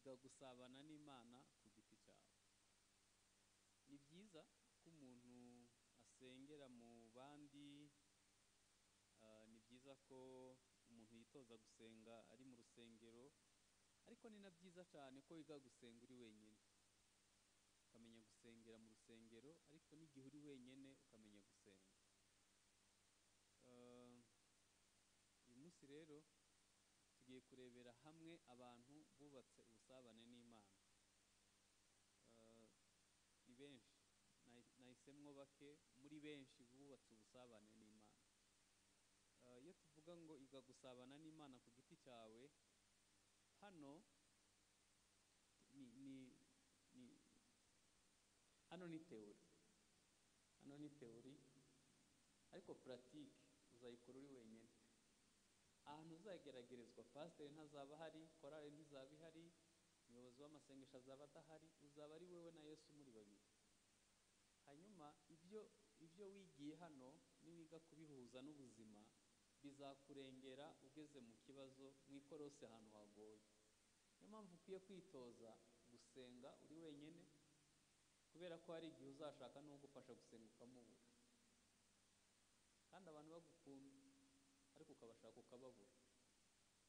iga gusabana n'Imana ku giti cyawe. Ni byiza ko umuntu asengera mu bandi, ni byiza ko umuntu yitoza gusenga ari mu rusengero, ariko ni na byiza cyane ko wiga gusenga uri wenyine, ukamenya gusengera mu rusengero, ariko n'igihe uri wenyine ukamenya gusenga. Uyu munsi rero tugiye kurebera hamwe abantu bubatse ubusabane n'Imana. Ni benshi, nahisemwo bake muri benshi bubatse ubusabane n'Imana. Iyo tuvuga ngo iga gusabana n'Imana ku giti cyawe, hano ni teori, ariko pratique uzayikora uri wenyine. Ahantu uzageragerezwa, pastor ntazaba hari, korale ntizaba ihari, umuyobozi w'amasengesho azaba adahari, uzaba ari wewe na Yesu muri babiri. Hanyuma ibyo wigiye hano niwiga kubihuza n'ubuzima, bizakurengera ugeze mu kibazo, mu ikorose ahantu hagoye. Niyo mpamvu ukwiye kwitoza gusenga uri wenyine, kubera ko hari igihe uzashaka no gufasha gusenga ukamubura, kandi abantu bagukunda ariko ukabashaka ukababura,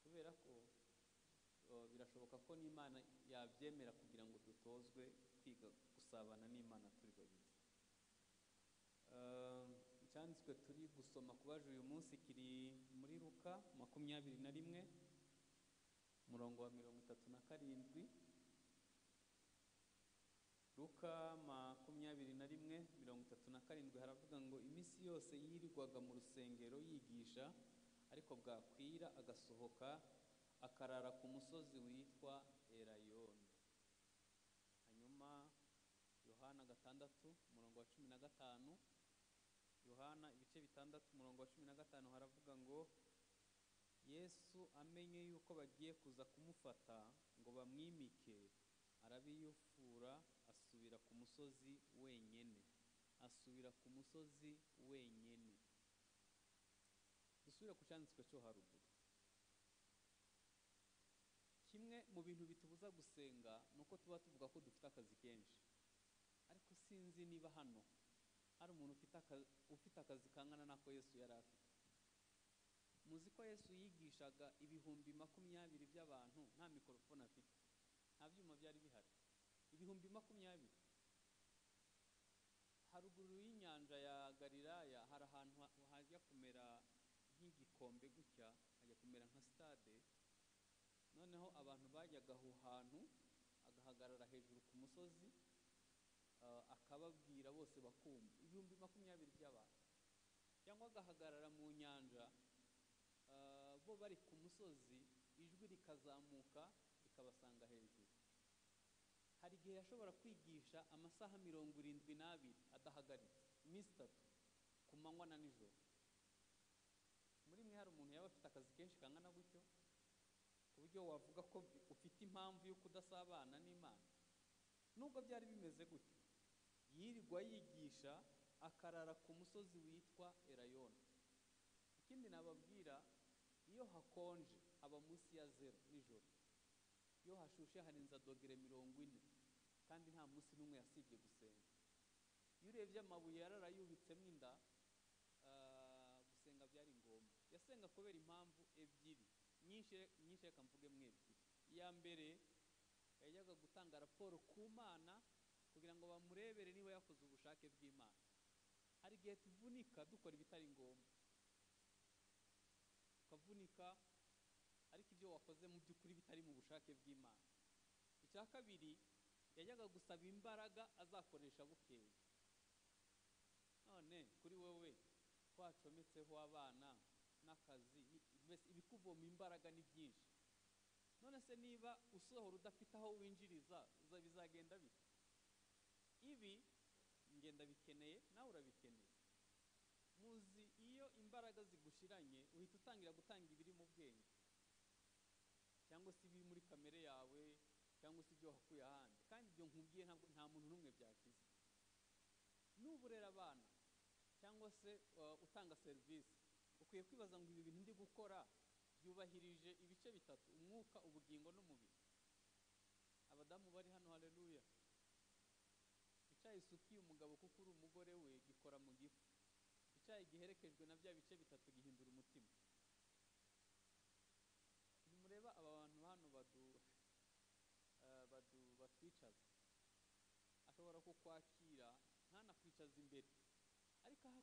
kubera ko birashoboka ko n'Imana yabyemera kugira ngo dutozwe kwiga gusabana n'Imana turi babiri. Icyanditswe turi gusoma kubaje uyu munsi kiri muri Luka 21 umurongo wa 37. Luka 21:37 haravuga ngo iminsi yose yirirwaga mu rusengero yigisha, ariko bwakwira agasohoka akarara ku musozi witwa Erayoni. Hanyuma Yohana 6:15, Yohana ibice 6:15 haravuga ngo Yesu amenye yuko bagiye kuza kumufata ngo bamwimike, arabiyufura asubira ku musozi wenyine. Dusubira ku cyanditswe cyo haruguru. Kimwe mu bintu bitubuza gusenga nuko tuba tuvuga ko dufite akazi kenshi, ariko sinzi niba hano hari umuntu ufite akazi kangana nako Yesu yari afite. Muzi ko Yesu yigishaga 20,000 by'abantu nta mikrofone afite, nta byuma byari bihari. 20,000 haruguru y'inyanja ya Galilaya hari ahantu hajya kumera nk'igikombe gutya, hajya kumera nka stade. Noneho abantu bajyaga aho hantu, agahagarara hejuru ku musozi, akababwira bose bakumva. 20,000 by'abantu. Cyangwa agahagarara mu nyanja, bo bari ku musozi, ijwi rikazamuka rikabasanga hejuru. Hari igihe yashobora kwigisha amasaha 72 adahagaritse, iminsi 3 ku manywa na nijoro. Muri mwe hari umuntu yaba afite akazi kenshi kangana gutyo, ku buryo wavuga ko ufite impamvu yo kudasabana n'Imana? Nubwo byari bimeze gutyo, yirirwa yigisha akarara ku musozi witwa Erayoni. Ikindi nababwira, iyo hakonje aba munsi ya 0 nijoro, iyo hashushe harenza dogere 40, kandi nta munsi n'umwe yasibye gusenga. Iyo urebye amabuye yararayubitsemo inda, gusenga byari ngombwa. Yasenga kubera impamvu ebyiri nyinshi, reka mvuge mwe ebyiri. Iya mbere, yajyaga gutanga raporo ku Mana kugira ngo bamurebere niba yakoze ubushake bw'Imana. Hari igihe tuvunika dukora ibitari ngombwa, ukavunika ariko ibyo wakoze mu by'ukuri bitari mu bushake bw'Imana. Icya kabiri, yajyaga gusaba imbaraga azakoresha bukeye. None kuri wowe twacometseho abana n'akazi, ibikuvoma imbaraga ni byinshi. None se niba usohora udafite aho winjiriza, bizagenda bite? Ibi ngenda bikeneye, nawe urabikeneye. Muzi iyo imbaraga zigushiranye uhita utangira gutanga ibiri mu bwenge, cyangwa se ibiri muri kamere yawe, cyangwa se ibyo wakuye ahandi. Kandi ibyo nkubwiye nta muntu n'umwe byakiza. Nuburera abana cyangwa se utanga service, ukwiye kwibaza ngo ibi bintu ndi gukora byubahirije ibice bitatu: umwuka, ubugingo n'umubiri. abadamu bari hano, haleluya. Icyayi isukiye umugabo kuko uri umugore we gikora mu gifu. Icyayi giherekejwe na bya bice bitatu gihindura umutima. Nimureba aba bantu hano batwicaza, ashobora kukwakira ntanakwicaza imbere, ariko aho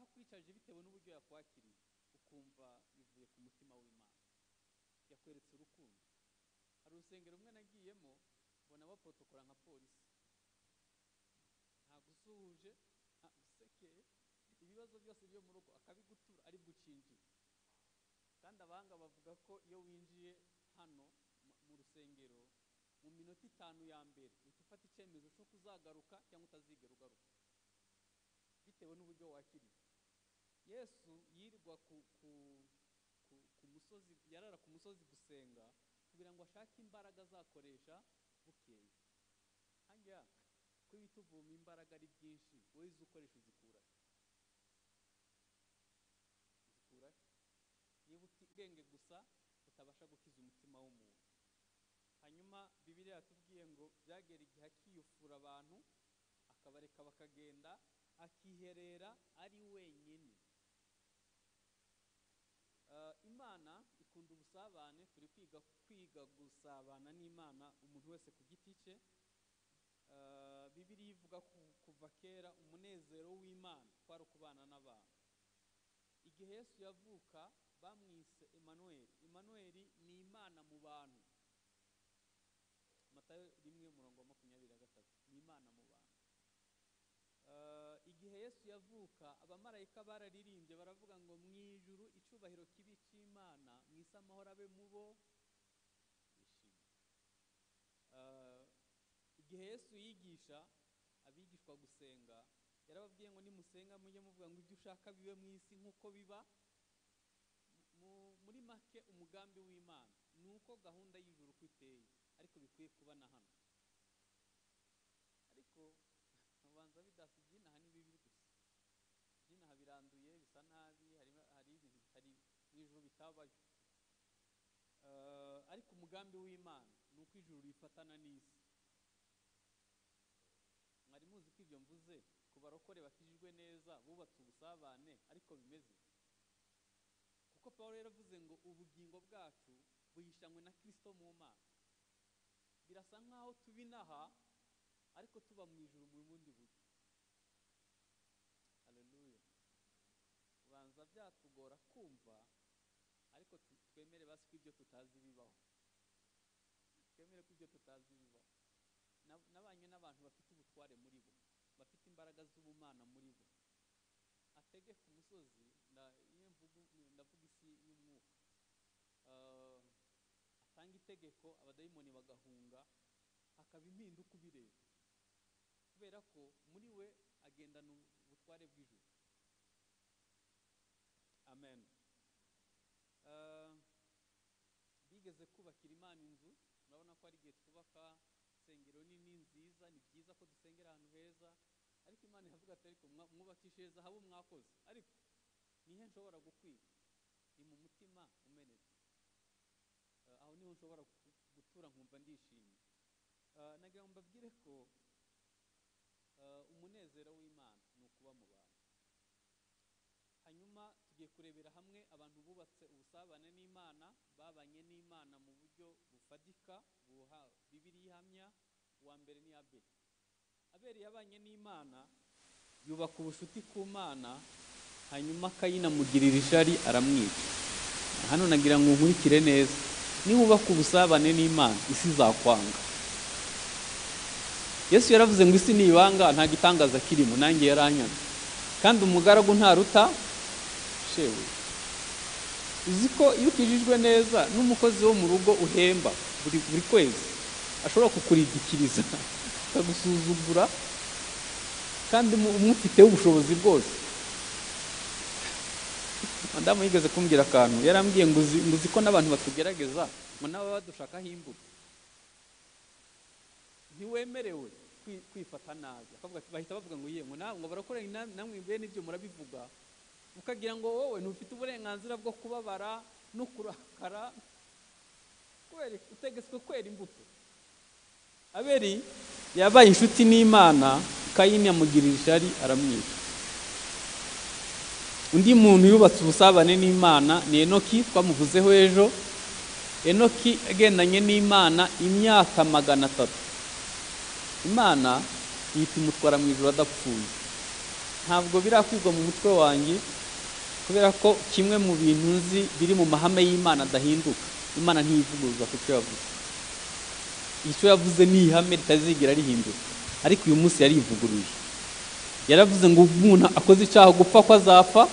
akwicaje bitewe n'uburyo yakwakiriye ukumva bivuye ku mutima w'Imana, yakweretse urukundo. Hari urusengero rumwe nagiyemo mbona bapotokora nka polisi, nta gusuhuje, nta gusekeye, ibibazo byose byo mu rugo akabigutura ari gucinjira. Kandi abahanga bavuga ko iyo winjiye hano mu rusengero mu minota 5 ya mbere uhita ufata icyemezo cyo kuzagaruka cyangwa utazigera ugaruka bitewe n'uburyo wakiriye. Yesu yirirwa ku musozi, yarara ku musozi gusenga kugira ngo ashake imbaraga azakoresha bukeye. Hajya ko bituvuma imbaraga ari byinshi, wowe ukoresha uzikura niba ubwenge gusa utabasha gukiza umutima w'umuntu. Hanyuma Bibiliya yatubwiye ngo byagera igihe akiyufura abantu akabareka bakagenda, akiherera ari wenyine. Imana ikunda ubusabane, turi kwiga gusabana n'Imana umuntu wese ku giti cye. Bibiliya ivuga kuva kera umunezero w'Imana kwari ukubana n'abantu. Igihe Yesu yavuka bamwise Emmanuel. Emmanuel ni Imana mu bantu. Matayo 1:23 ni Imana mu bantu. Igihe Yesu yavuka abamarayika bararirimbye baravuga ngo mu ijuru icubahiro kibi cy'Imana, mu isi amahoro abe mubo bishimye. Igihe Yesu yigisha abigishwa gusenga yarababwiye ngo nimusenga mujye muvuga ngo ibyo ushaka bibe mu isi nk'uko biba muri make. Umugambi w'Imana ni uko gahunda y'ijuru kwiteye, ariko bikwiye kuba na hano. Ariko ubanza bidasi byinaha ni bibi gusa, byinaha biranduye bisa nabi, hari ibintu bitari mu ijuru bitabayo. Ariko umugambi w'Imana ni uko ijuru rifatana n'isi. Mwari muzi ko ibyo mvuze ku barokore bakijijwe neza bubatse ubusabane ariko bimeze, kuko Pawulo yaravuze ngo ubugingo bwacu buhishanywe na Kristo mu Mana. Birasa nkaho tubinaha ariko tuba mu ijuru mu bundi buryo. Haleluya. Ubanza byatugora kumva, ariko twemere basi ko ibyo tutazi bibaho. Twemere ko ibyo tutazi bibaho. Nabanye n'abantu bafite ubutware muri bo, bafite imbaraga z'ubumana muri bo. Ategeka umusozi, iyo ndavuga isi y'umwuka, atanga itegeko abadayimoni bagahunga, hakaba impinduka ubireba, kubera ko muri we agendana ubutware bw'ijuru. Amen. Bigeze kubakira Imana inzu, urabona ko ari igihe twubaka insengero nini nziza. Ni byiza ko dusengera ahantu heza, ariko Imana iravuga ati ariko mwubakishe heza habo mwakoze, ariko nihe nshobora gukwiga? Ni mu mutima umenetse. Aho niho nshobora gutura nkumva ndishimye. Nagira ngo mbabwire ko umunezero w'Imana ni ukuba mu bantu. Hanyuma tugiye kurebera hamwe abantu bubatse ubusabane n'Imana, babanye n'Imana mu buryo bufadika, Bibiliya ihamya. Uwa mbere ni Abeli. Abeli yabanye n'Imana, yubaka ubushuti ku Mana, hanyuma Kayini amugirira ishari aramwica. Hano nagira ngo nkurikire neza, niba ubaka ubusabane n'Imana isi izakwanga. Yesu yaravuze ngo isi nibanga nta gitangaza kirimo, nanjye yaranyanze. Kandi umugaragu ntaruta shewe. Uzi ko iyo ukijijwe neza n'umukozi wo mu rugo uhemba buri kwezi ashobora kukuridikiriza akagusuzugura kandi umufiteho ubushobozi bwose. Madamu yigeze kumbwira akantu, yarambwiye ngo uzi ko n'abantu batugerageza ngo nabo badushakaho imbuto. Ntiwemerewe kwifata nabi. Akavuga ati bahita bavuga ngo ngo ngo barakora namwe bene ibyo murabivuga, ukagira ngo wowe ntufite uburenganzira bwo kubabara no kurakara kubera utegetswe kwera imbuto. Abeli yabaye inshuti n'Imana, Kayini yamugirira ishyari aramwica. Undi muntu yubatse ubusabane n'Imana ni Enoki, twamuvuzeho ejo. Enoki agendanye n'Imana imyaka 300. Imana yita imutwara mu ijuru adapfuye. Ntabwo birakwigwa mu mutwe wanjye, kubera ko kimwe mu bintu nzi biri mu mahame y'Imana adahinduka. Imana ntiyivuguruza ku cyo yavuze. Icyo yavuze ni ihame ritazigira rihinduka. Ariko uyu munsi yarivuguruye. Yaravuze ngo umuntu akoze icyaha gupfa ko azapfa,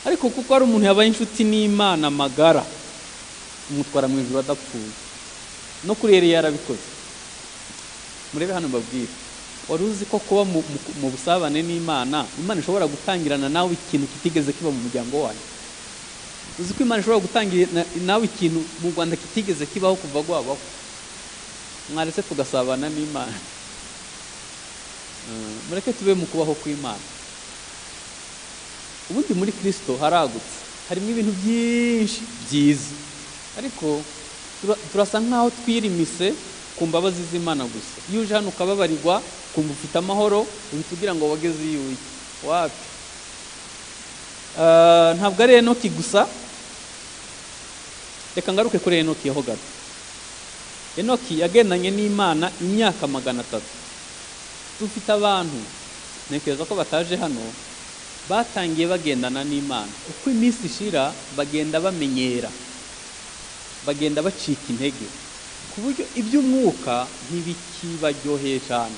ariko kuko ari umuntu yabaye inshuti n'Imana magara, umutwara mu ijuru adapfuye. No kuri Eliya yarabikoze. Murebe hano mbabwire, wari uzi ko kuba mu busabane n'Imana, Imana ishobora gutangirana nawe ikintu kitigeze kiba mu muryango wayo. Uzi ko Imana ishobora gutangirana nawe ikintu mu Rwanda kitigeze kibaho kuva gwabaho. Mwaretse tugasabana n'Imana. Mureke tube mu kubaho kw'Imana. Ubundi muri Kristo haragutse, harimo ibintu byinshi byiza, ariko turasa nkaho twirimise ku mbabazi z'Imana gusa. Iyo uje hano ukababarirwa, kumva ufite amahoro, ubitugira ngo wageze iyo uri. Wapi? Ntabwo ari Enoki gusa. Reka ngaruke kuri Enoki ho gato. Enoki yagendanye n'Imana imyaka 300. Dufite abantu, ntekereza ko bataje hano, batangiye bagendana n'Imana. Uko iminsi ishira bagenda bamenyera, bagenda bacika intege, ku buryo iby'umwuka ntibikibaryoheye cyane.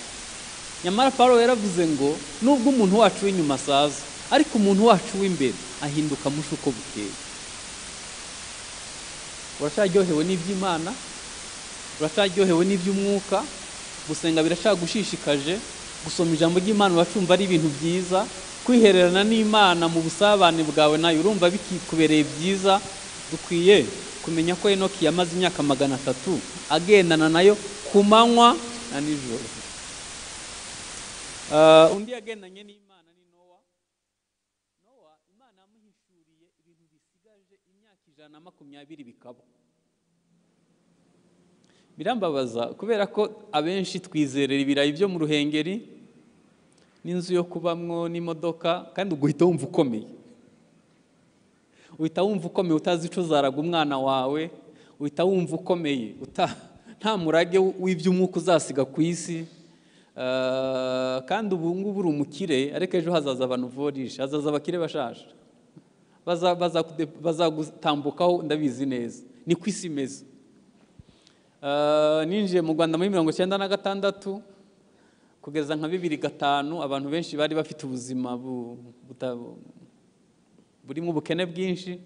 Nyamara Paulo yaravuze ngo nubwo umuntu wacu w'inyuma asaza, ariko umuntu wacu w'imbere ahinduka musho uko bukeye. Uracyaryohewe n'iby'Imana? Uracyaryohewe n'iby'umwuka? Gusenga biracyagushishikaje? Gusoma ijambo ry'Imana uracumva ari ibintu byiza? Kwihererana n'Imana mu busabane bwawe nayo urumva bikikubereye byiza? Dukwiye kumenya ko Enoki yamaze imyaka 300 agendana nayo ku manywa na nijoro. Undi yagendanye n'Imana ni Nowa. Imana yamuhishuriye ibintu bisigaje imyaka 120 bikaba. Birambabaza kubera ko abenshi twizerera ibirayi byo mu ruhengeri n'inzu yo kubamwo n'imodoka, kandi uguhita wumva ukomeye. Uhita wumva ukomeye utazi ico zaraga umwana wawe, uhita wumva ukomeye nta murage w'iby'umwuka uzasiga ku isi. Kandi ubu ngubu uri umukire, ariko ejo hazaza abantu vorisha, hazaza abakire bashaje, bazagutambukaho ndabizi neza. Ni ku isi imeze. Ninjiye mu Rwanda muri 1996 kugeza nka 2005, abantu benshi bari bafite ubuzima burimo ubukene bwinshi.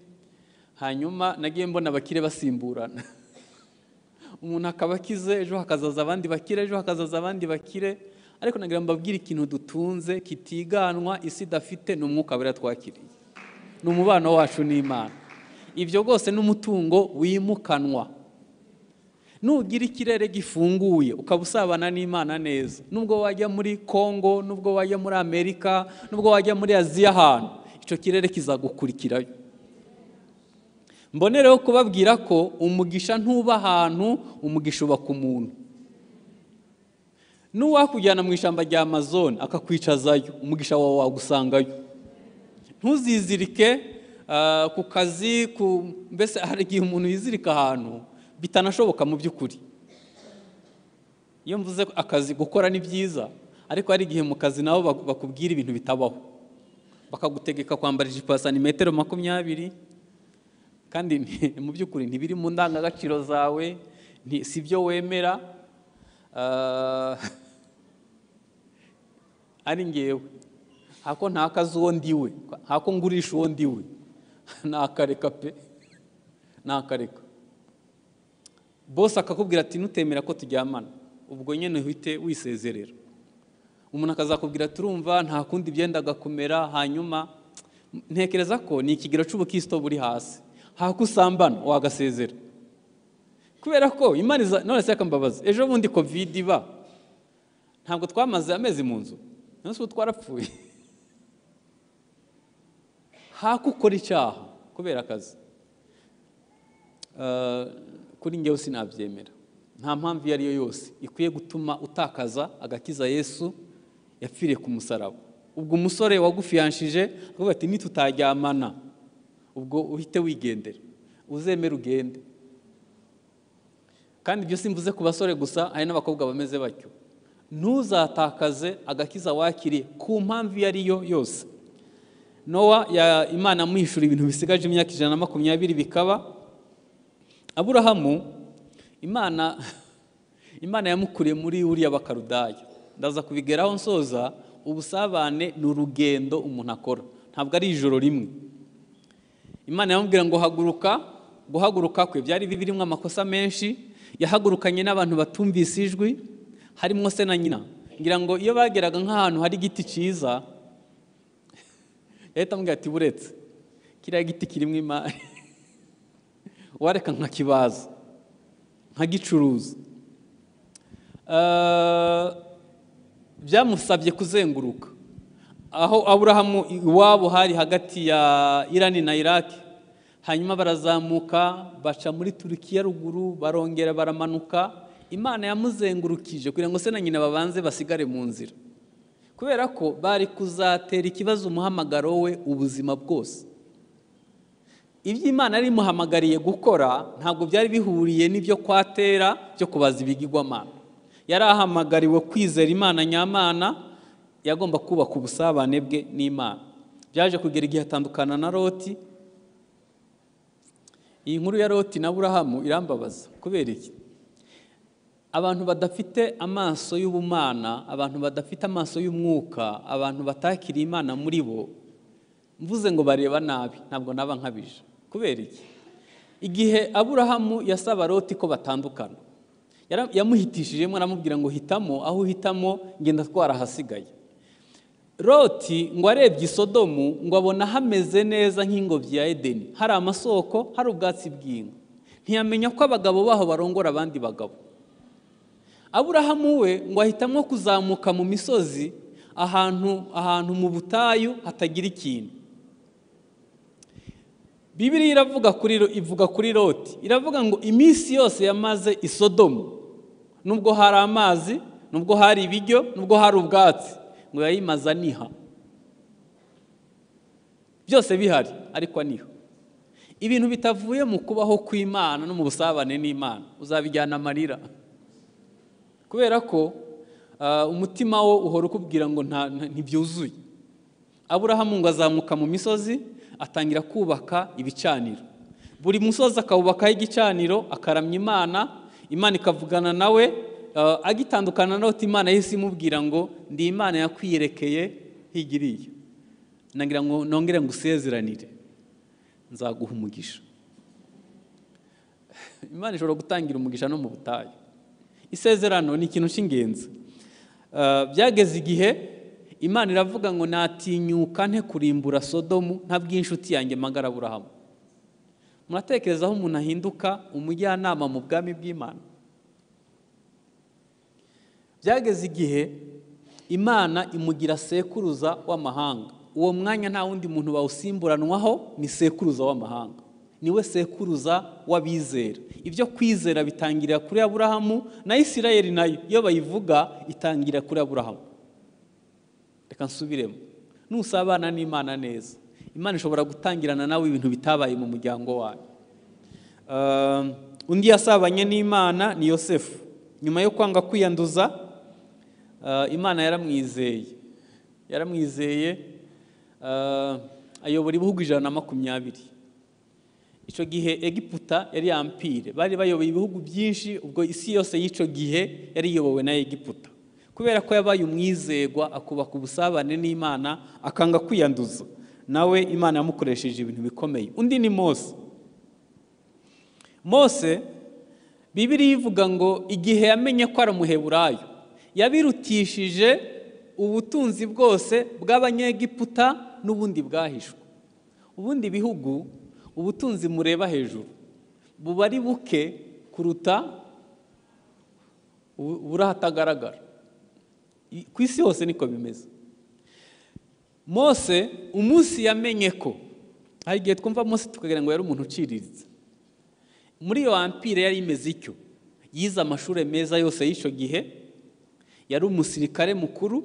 Hanyuma nagiye mbona abakire basimburana. Umuntu akaba akize, ejo hakazaza abandi bakire, ejo hakazaza abandi bakire. Ariko nagira mbabwira ikintu dutunze kitiganwa isi dafite n'umwuka wera twakiriye, n'umubano wacu n'Imana. Ibyo rwose n'umutungo wimukanwa. Nugira ikirere gifunguye ukabusabana n'Imana neza, nubwo wajya muri Kongo, nubwo wajya muri Amerika, nubwo wajya muri Aziya, ahantu icyo kirere kizagukurikirayo. Mbonereho kubabwira ko umugisha ntuba ahantu, umugisha uba ku muntu. Nuwakujyana mu ishyamba rya Amazon akakwicazayo, umugisha wawe wagusangayo. Ntuzizirike ku kazi, mbese hari igihe umuntu yizirika ahantu bitanashoboka mu by'ukuri. Iyo mvuze akazi gukora ni byiza, ariko hari igihe mu kazi nabo bakubwira ibintu bitabaho, bakagutegeka kwambara ijipo ya santimetero 20, kandi mu by'ukuri ntibiri mu ndangagaciro zawe, si byo wemera. Ari ngewe hako ntakazi uwo ndiwe, hako ngurisha uwo ndiwe, nakareka pe, nakareka. Boss akakubwira ati nutemera ko turyamana, ubwo nyene uhite wisezerera. Umuntu akazakubwira turumva nta kundi byendaga kumera, hanyuma ntekereza ko ni ikigero cy'ubukristo buri hasi. Hakusambana wagasezera. Kubera ko Imana none se akambabaza, ejo bundi covid iba, ntabwo twamaze amezi mu nzu, none se twarapfuye. Hakukora icyaha kubera akazi. Kuri ngewe sinabyemera. nta mpamvu iyo ari yo yose ikwiye gutuma utakaza agakiza Yesu yapfiriye ku musaraba. Ubwo umusore wagufiyanshije avuga ati nitutajyamana ubwo uhite wigendera, uzemera ugende. Kandi ibyo simvuze ku basore gusa, hari n'abakobwa bameze batyo. Ntuzatakaze agakiza wakiriye ku mpamvu iyo ari yo yose. Nowa Imana amwishura ibintu bisigaje imyaka 120 bikaba. Aburahamu Imana yamukuriye muri uriya bakarudaya. Ndaza kubigeraho nsoza. Ubusabane ni urugendo umuntu akora, ntabwo ari ijoro rimwe. Imana yamubwira ngo guhaguruka kwe byari birimo amakosa menshi. Yahagurukanye n'abantu batumvise ijwi, harimo se na nyina. Ngira ngo iyo bageraga nk'ahantu hari igiti cyiza, yahita amubwira ati buretse kiriya giti kirimo imari, wareka nkakibaza nkagicuruza. Byamusabye kuzenguruka. Aho Aburahamu iwabo hari hagati ya Irani na Iraki. Hanyuma barazamuka baca muri Turukiya ruguru, barongera baramanuka. Imana yamuzengurukije kugira ngo se na nyina babanze basigare mu nzira, kubera ko bari kuzatera ikibazo umuhamagaro we ubuzima bwose. Ibyo Imana ari muhamagariye gukora ntabwo byari bihuriye n'ibyo kwatera byo kubaza ibigirwamana. Yari ahamagariwe kwizera Imana nyamana, yagomba kubaka ubusabane bwe n'Imana. Byaje kugera igihe atandukana na Loti. Iyi nkuru ya Loti na Aburahamu irambabaza. Kubera iki? Abantu badafite amaso y'ubumana, abantu badafite amaso y'umwuka, abantu batakiriye Imana muri bo, mvuze ngo bareba nabi, ntabwo naba nkabije. Kubera iki? Igihe Aburahamu yasaba Loti ko batandukana, yamuhitishijemo aramubwira ngo hitamo, aho uhitamo ngenda twara hasigaye. Loti ngo arebye Sodomu ngo abona hameze neza nk'ingobyi ya Edeni, hari amasoko, hari ubwatsi bw'inka. Ntiyamenya ko abagabo baho barongora abandi bagabo. Aburahamu we ngo ahitamo kuzamuka mu misozi, ahantu mu butayu hatagira ikintu. Bibiliya ivuga kuri Loti, iravuga ngo iminsi yose yamaze i Sodomu, nubwo hari amazi, nubwo hari ibiryo, nubwo hari ubwatsi, ngo yayimaze aniha. Byose bihari ariko aniha. Ibintu bitavuye mu kubaho kw'Imana no mu busabane n'Imana uzabijyana amarira, kubera ko umutima wo uhora ukubwira ngo ntibyuzuye. Aburahamu ngo azamuka mu misozi, atangira kubaka ibicaniro. Buri musozi akawubakaho igicaniro, akaramya Imana, Imana ikavugana nawe. Agitandukana na Loti, Imana yahise imubwira ngo ndi Imana yakwiyerekeye higiriye, nagira ngo nongere ngusezeranire nzaguha umugisha. Imana ishobora gutangira umugisha no mu butayu. Isezerano ni ikintu cy'ingenzi. Byageze igihe Imana iravuga ngo natinyuka nte kurimbura Sodomu ntabwo inshuti yanjye magara Aburahamu. Muratekereza aho umuntu ahinduka umujyanama mu bwami bw'Imana? Byageze igihe Imana imugira sekuruza w'amahanga. Uwo mwanya nta wundi muntu bawusimburanwaho, ni sekuruza w'amahanga. Niwe sekuruza w'abizera. Ibyo kwizera bitangirira kuri Aburahamu, na Isirayeli nayo iyo bayivuga itangira kuri Aburahamu. Reka nsubiremo. Nusabana n'Imana neza, Imana ishobora gutangirana nawe ibintu bitabaye mu muryango wayo. Undi yasabanye n'Imana ni Yosefu. Nyuma yo kwanga kwiyanduza, Imana yaramwizeye ayobora ibihugu 120. Icyo gihe Egiputa yari ampire, bari bayoboye ibihugu byinshi. Ubwo isi yose y'icyo gihe yari iyobowe na Egiputa, kubera ko yabaye umwizerwa, akubaka ubusabane n'Imana, akanga kwiyanduza. Nawe Imana yamukoresheje ibintu bikomeye. Undi ni Mose. Bibiliya ivuga ngo igihe yamenye ko ari umuheburayo, yabirutishije ubutunzi bwose bw'Abanyegiputa n'ubundi bwahishwe. Ubundi bihugu ubutunzi mureba hejuru buba ari buke kuruta burahatagaragara. Ku isi hose niko bimeze. Mose umunsi yamenye ko, hari igihe twumva Mose tukagira ngo yari umuntu uciriritse. Muri iyo ampire yari imeze icyo, yize amashuri meza yose y'icyo gihe, yari umusirikare mukuru,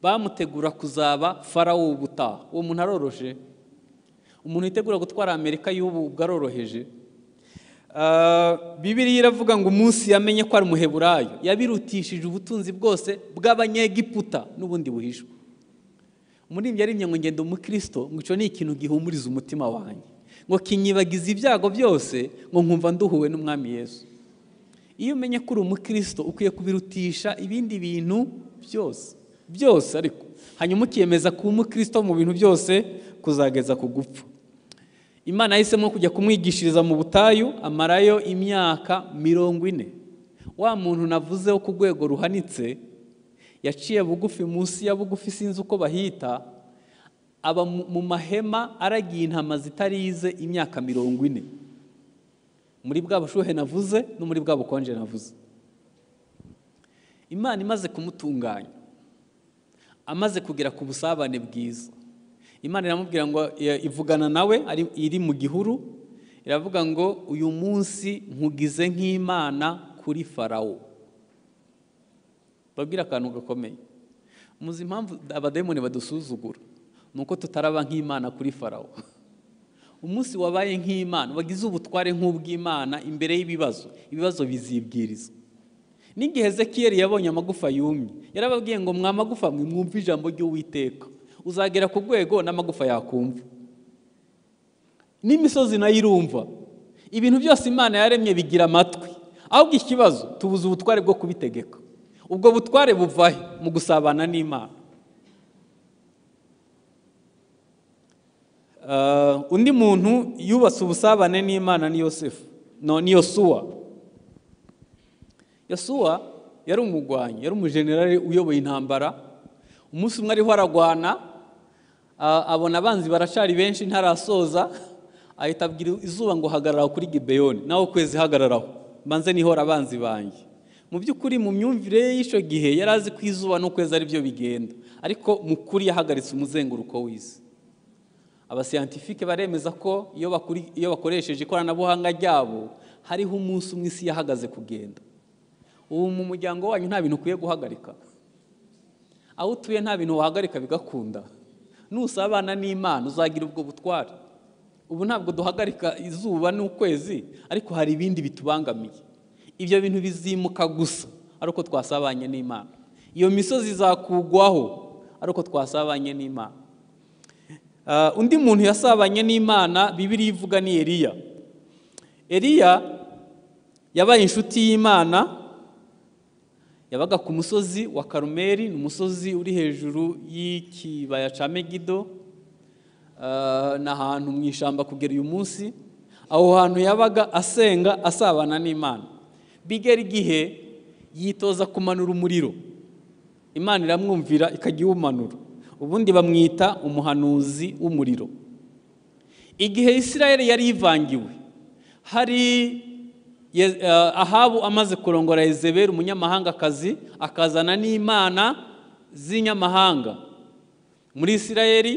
bamutegura kuzaba farawo w'ubutaha. Uwo muntu aroroje, umuntu yitegura gutwara Amerika y'ubu bwaroroheje. Bibiliya iravuga ngo umunsi yamenye ko ari umuheburayo yabirutishije ubutunzi bwose bw'abanyegiputa n'ubundi buhishwe. Umuririmbyi yarimye ngo ngende umukristo, ngo icyo ni ikintu gihumuriza umutima wanjye, ngo kinyibagiza ibyago byose, ngo nkumva nduhuwe n'umwami Yesu. Iyo umenye ko uri umukristo ukwiye kubirutisha ibindi bintu byose ariko hanyuma ukiyemeza kuba umukristo mu bintu byose kuzageza ku gupfa. Imana yahisemo kujya kumwigishiriza mu butayu, amarayo imyaka 40. Wa muntu navuzeho ku rwego ruhanitse, yaciye bugufi munsi ya bugufi, sinzi uko bahita, aba mu mahema aragiye intama zitarize imyaka 40, muri bwa bushuhe navuze no muri bwa bukonje navuze. Imana imaze kumutunganya, amaze kugera ku busabane bwiza, Imana iramubwira ngo ivugana nawe iri mu gihuru, iravuga ngo uyu munsi nkugize nk'Imana kuri Farawo. Babwira akantu gakomeye. Muzi impamvu abademoni badusuzugura, nuko tutaraba nk'Imana kuri Farawo. Umunsi wabaye nk'Imana, wagize ubutware nk'ubw'Imana imbere y'ibibazo, ibibazo bizibwiriza. N'igihe Ezekiyeli yabonye amagufa yumye, yarababwiye ngo mwamagufa mwe mwumva ijambo ry'Uwiteka, uzagera ku rwego n'amagufa yakumva, n'imisozi nayo irumva. Ibintu byose Imana yaremye bigira amatwi, ahubwo ikibazo tubuze ubutware bwo kubitegeka. Ubwo butware buvahe? Mu gusabana n'Imana. Undi muntu yubatse ubusabane n'Imana ni Yosuwa. Yosuwa yari umugwanyi, yari umujenerali uyoboye intambara. Umunsi umwe ariho aragwana, abona abanzi baracari benshi ntarasoza, ahita abwira izuba ngo hagarara kuri Gibeyoni, naho kwezi hagararaho, mbanze nihora abanzi banjye. Mu by'ukuri mu myumvire y'icyo gihe yarazi ko izuba n'ukwezi ari byo bigenda, ariko mu kuri yahagaritse umuzenguruko w'isi. Abasiyantifike baremeza ko iyo bakoresheje ikoranabuhanga ryabo, hariho umunsi umwe isi yahagaze kugenda. Ubu mu muryango wanyu nta bintu ukwiye guhagarika, aho utuye nta bintu wahagarika bigakunda. Nusabana n'Imana uzagira ubwo butware. Ubu ntabwo duhagarika izuba n'ukwezi, ariko hari ibindi bitubangamiye. Ibyo bintu bizimuka gusa ariko twasabanye n'Imana. Iyo misozi izakugwaho ariko twasabanye n'Imana. Undi muntu yasabanye n'Imana Bibiliya ivuga ni Eliya. Eliya yabaye inshuti y'Imana, yabaga ku musozi wa Karumeli, umusozi uri hejuru y'ikibaya ca Megido, n'ahantu mu ishamba kugera uyu munsi. Aho hantu yabaga asenga asabana n'Imana. Bigera igihe yitoza kumanura umuriro, Imana iramwumvira ikajya iwumanura. Ubundi bamwita umuhanuzi w'umuriro. Igihe Isirayeli yari yivangiwe, hari Ahabu amaze kurongora Yezebeli umunyamahangakazi, akazana n'imana z'inyamahanga muri Isirayeli.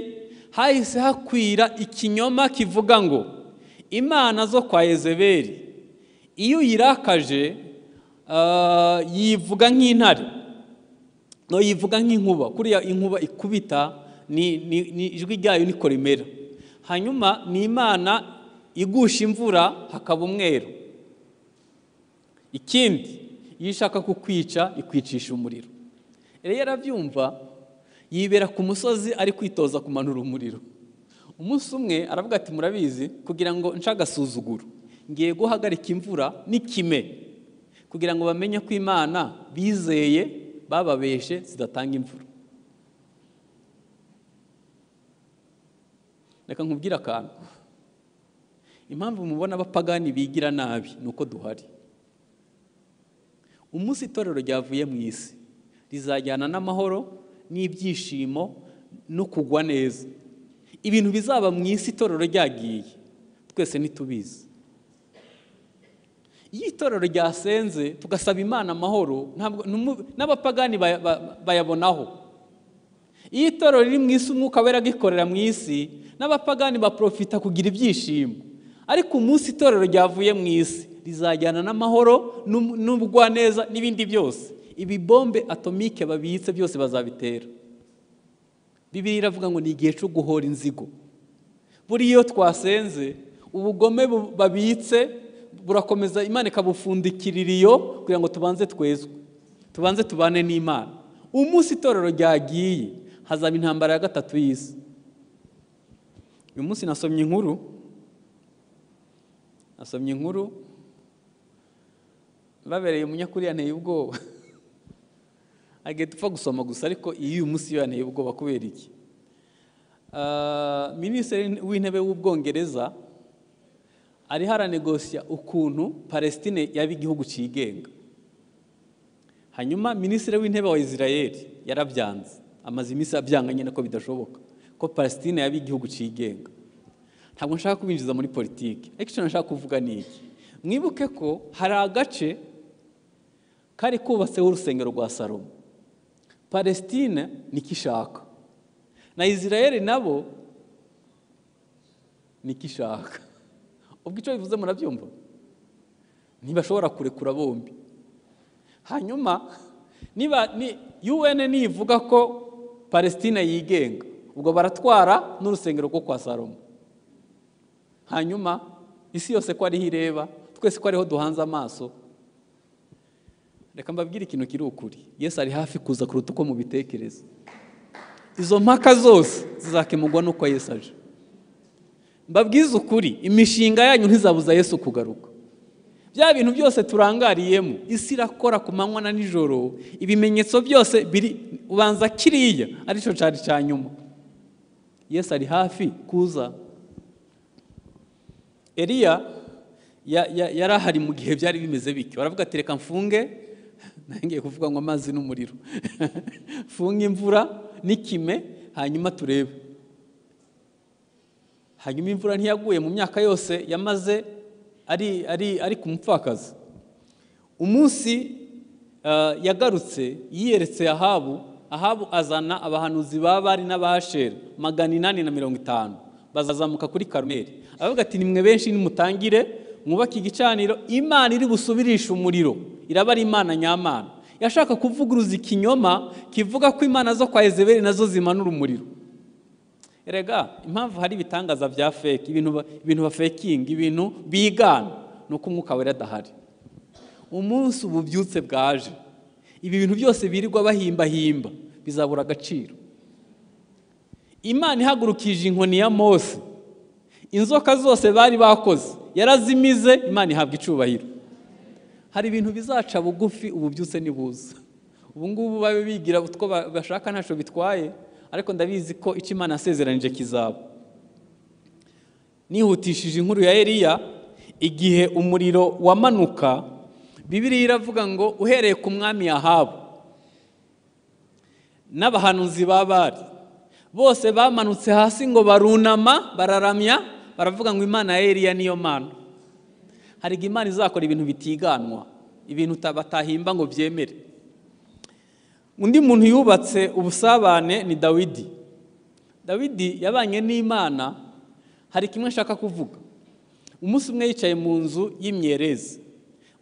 Hahise hakwira ikinyoma kivuga ngo imana zo kwa Yezebeli iyo yirakaje yivuga nk'intare, no yivuga nk'inkuba. Kuriya inkuba ikubita ni ijwi ryayo niko rimera. Hanyuma ni imana igusha imvura hakaba umweru. Ikindi iyo ishaka kukwica ikwicisha umuriro. Rero arabyumva, yibera ku musozi ari kwitoza kumanura umuriro. Umunsi umwe aravuga ati murabizi, kugira ngo nca agasuzuguro ngiye guhagarika imvura n'ikime, kugira ngo bamenye ko Imana bizeye bababeshe zidatanga imvura. Reka nkubwire akantu, impamvu mubona abapagani bigira nabi nuko duhari. Umunsi itorero ryavuye mu isi rizajyana n'amahoro n'ibyishimo no kugwa neza. Ibintu bizaba mu isi itorero ryagiye twese ntitubizi. Iyo itorero ryasenze tugasaba Imana amahoro, n'abapagani bayabonaho. Iyo itorero riri mu isi umwuka wera gikorera mu isi, n'abapagani baprofita kugira ibyishimo. ariko umunsi itorero ryavuye mu isi rizajyana n'amahoro n'ubugwaneza n'ibindi byose. Ibi bombe atomike babitse byose bazabitera. Bibiliya iravuga ngo ni igihe cyo guhora inzigo. Buri iyo twasenze ubugome babitse burakomeza, Imana ikabufundikirira iyo kugira ngo tubanze twezwe, tubanze tubane n'Imana. Umunsi itorero ryagiye hazaba intambara ya gatatu y'isi. Uyu munsi nasomye inkuru babereye umunyakuri yanteye ubwoba. Agiye dupfa gusoma gusa, ariko uyu munsi yanteye ubwoba. Kubera iki? Minisitiri w'intebe w'Ubwongereza ari haranegosya ukuntu Palestine yaba igihugu cigenga. Hanyuma minisitiri w'intebe wa Israel yarabyanze, amaze iminsi abyanga nyine ko bidashoboka ko Palestine yaba igihugu cigenga. Ntabwo nshaka kubinjiza muri politiki, ariko icyo nashaka kuvuga ni iki: mwibuke ko hari agace kari kubatseho urusengero rwa Salomo. Palestine nikishaka na Israel nabo nikishaka. Ubwo icyo bivuze murabyumva? Ntibashobora kurekura bombi. Hanyuma UN nivuga ko Palestine yigenga, ubwo baratwara n'urusengero rwo kwa Salomo. Hanyuma isi yose ko ari hireba, twese ko ariho duhanze amaso. Reka mbabwire ikintu kiri ukuri: Yesu ari hafi kuza kuruta uko mubitekereza. Izo mpaka zose zizakemurwa nuko Yesu aje. Mbabwize ukuri, imishinga yanyu ntizabuza Yesu kugaruka. Bya bintu byose turangariyemo, isi irakora ku manywa na nijoro, ibimenyetso byose biri ubanza kiriya arico cyari cyanyuma. Yesu ari hafi kuza. Eliya yarahari mu gihe byari bimeze bityo. Aravuga ati reka mfunge, nangiye kuvuga ngo amazi n'umuriro. Funga imvura n'ikime hanyuma turebe. Hanyuma imvura ntiyaguye mu myaka yose yamaze ari ku mupfakazi. Umunsi yagarutse yiyeretse Ahabu azana abahanuzi b'Abari n'Abashera 850 bazazamuka kuri Karumeli. Avuga ati nimwe benshi nimutangire mwubake igicaniro, Imana iri busubirisha umuriro, iraba ari Imana nyamana. Yashaka kuvuguruza ikinyoma kivuga ko Imana zo kwa Yezebeli nazo zimanura umuriro. Erega impamvu hari ibitangaza bya fake, ibintu ba faking, ibintu bigana, nuko umwuka wera adahari. Umunsi ububyutse bwaje, ibi bintu byose birirwa bahimba bizabura agaciro. Imana ihagurukije inkoni ya Mose, inzoka zose bari bakoze yarazimize, Imana ihabwa icubahiro. Hari ibintu bizaca bugufi ububyutse nibuza. Ubu ngubu babe bigira utwo bashaka ntaco bitwaye, ariko ndabizi ko icyo Imana yasezeranije kizaba. Nihutishije inkuru ya Eliya, igihe umuriro wamanuka, Bibiliya iravuga ngo uhereye ku mwami Ahabu n'abahanuzi b'Abari bose bamanutse hasi ngo barunama, bararamya, baravuga ngo Imana ya Eliya niyo Mana. Hari Imana izakora ibintu bitiganwa, ibintu batahimba ngo byemere. Undi muntu yubatse ubusabane ni Dawidi. Dawidi yabanye n'Imana. Hari kimwe nshaka kuvuga. Umunsi umwe yicaye mu nzu y'imyerezi.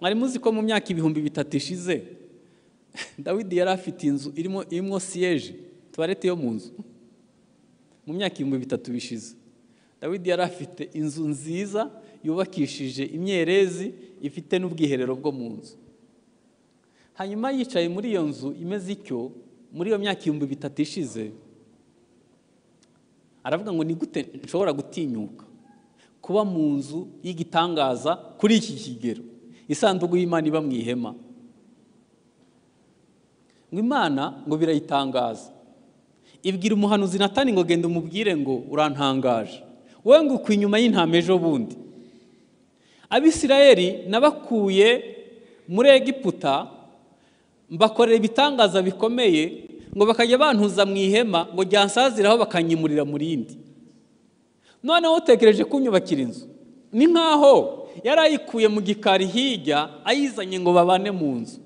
Mwari muzi ko mu myaka 3,000 ishize Dawidi yari afite inzu irimo siège, toilette yo mu nzu. Mu myaka 3,000 bishize Dawidi yari afite inzu nziza yubakishije imyerezi, ifite n'ubwiherero bwo mu nzu. Hanyuma yicaye muri iyo nzu imeze icyo, muri iyo myaka 3,000 ishize, aravuga ngo ni gute nshobora gutinyuka kuba mu nzu y'igitangaza kuri iki kigero, isanduku y'Imana iba mu ihema. Ngo Imana ngo birayitangaza, ibwira umuhanuzi Natani ngo genda umubwire ngo urantangaje, wowe ngo ku inyuma y'intama ejo bundi Abisirayeli nabakuye muri Egiputa, mbakorera ibitangaza bikomeye, ngo bakajya bantuza mu ihema ngo ryansaziraho bakanyimurira mu rindi. Noneho utekereje kunyubakira inzu, ni nkaho yarayikuye mu gikari hirya ayizanye ngo babane mu nzu.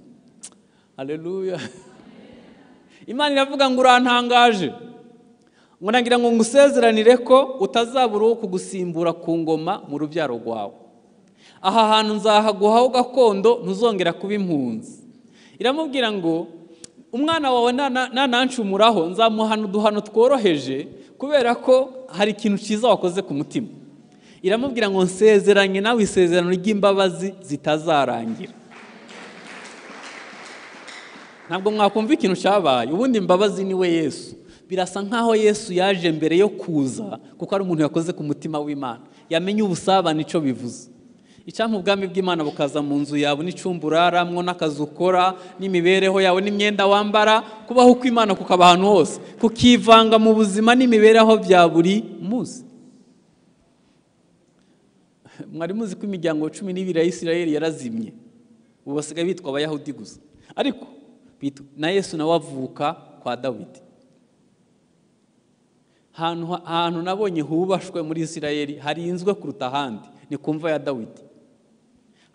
Haleluya. Imana iravuga ngo urantangaje. ngo nagira ngo ngusezeranire ko utazabura uwo kugusimbura ku ngoma mu rubyaro rwawe. Aha hantu nzahaguhaho gakondo, ntuzongera kuba impunzi. Iramubwira ngo umwana wawe nanancumuraho nzamuhana uduhano tworoheje kubera ko hari ikintu cyiza wakoze ku mutima. Iramubwira ngo nsezeranye nawe isezerano ry'imbabazi zitazarangira. Ntabwo mwakumva ikintu cyabaye, ubundi imbabazi niwe Yesu. Birasa nkaho Yesu yaje mbere yo kuza kuko ari umuntu yakoze ku mutima w'Imana, yamenye ubusabane icyo bivuze. Icyampa ubwami bw'Imana bukaza mu nzu yawe n'icumbi uraramwo n'akazi ukora n'imibereho yawe n'imyenda wambara, kubaho kw'Imana kukaba ahantu hose, kukivanga mu buzima n'imibereho bya buri munsi. Mwari muzi ko imiryango 12 ya Isirayeli yarazimye, ubu basigaye bitwa abayahudi gusa, ariko na Yesu nawe avuka kwa Dawidi. Hantu nabonye hubashwe muri Isirayeli hari inzwe kuruta ahandi ni kumva ya Dawidi.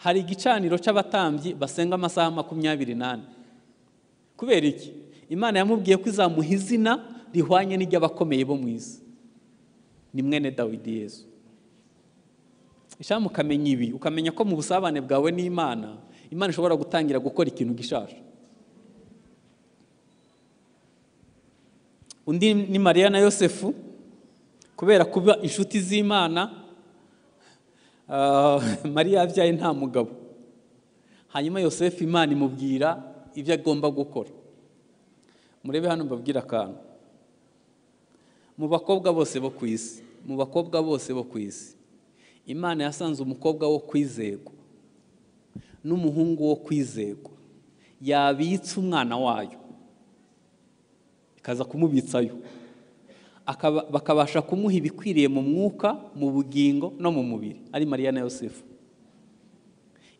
Hari igicaniro cy'abatambyi basenga amasaha 28. Kubera iki? Imana yamubwiye ko izamuha izina rihwanye n'iry'abakomeye bo mu isi. Ni mwene Dawidi Yesu. Ishamu ukamenya ibi, ukamenya ko mu busabane bwawe n'Imana, Imana ishobora gutangira gukora ikintu gishasha. Undi ni Mariya na Yosefu, kubera kuba inshuti z'Imana. Mariya yabyaye nta mugabo, hanyuma Yosefu Imana imubwira ibyo agomba gukora. Murebe hano mbabwira akantu. Mu bakobwa bose bo ku isi, Imana yasanze umukobwa wo kwizerwa n'umuhungu wo kwizerwa yabitse umwana wayo, ikaza kumubitsayo, bakabasha kumuha ibikwiriye mu mwuka, mu bugingo no mu mubiri, ari Mariya na Yosefu.